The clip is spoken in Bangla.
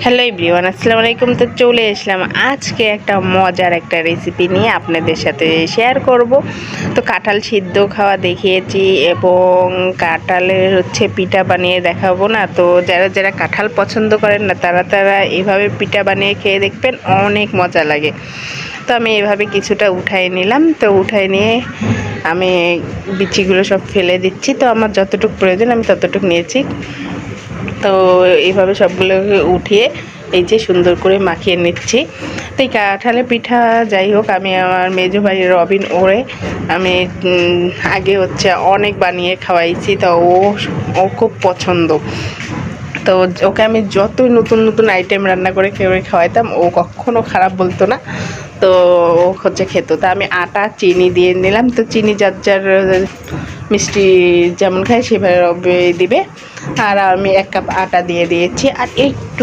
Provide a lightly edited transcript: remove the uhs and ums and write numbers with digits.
হ্যালো এভরিওয়ান, আসসালামু আলাইকুম। তো চলে আসলাম আজকে একটা মজার একটা রেসিপি নিয়ে আপনাদের সাথে শেয়ার করব। তো কাঁঠাল সিদ্ধ খাওয়া দেখিয়েছি এবং কাঁঠালের পিঠা বানিয়ে দেখাবো না। তো যারা যারা কাঁঠাল পছন্দ করেন না তারা এভাবে পিঠা বানিয়ে খেয়ে দেখবেন, অনেক মজা লাগে। তো আমি এভাবে কিছুটা উঠাই নিলাম। তো উঠাই নিয়ে আমি বিচিগুলো সব ফেলে দিচ্ছি। তো আমার যতটুকু প্রয়োজন আমি ততটুকু নিয়েছি। তো এইভাবে সবগুলোকে উঠিয়ে এই যে সুন্দর করে মাখিয়ে নিচ্ছি। তো এই কাঁঠালের পিঠা যাই হোক, আমি আমার মেজো ভাই রবিন ওরে আমি আগে অনেক বানিয়ে খাওয়াইছি। তো ও খুব পছন্দ। তো ওকে আমি যতই নতুন নতুন আইটেম রান্না করে খাওয়াইতাম, ও কখনো খারাপ বলতো না। তো ও খেত। তা আমি আটা চিনি দিয়ে নিলাম। তো চিনি যার যার মিষ্টি যেমন খায় সেভাবে দিবে। আর আমি 1 কাপ আটা দিয়ে দিয়েছি, আর একটু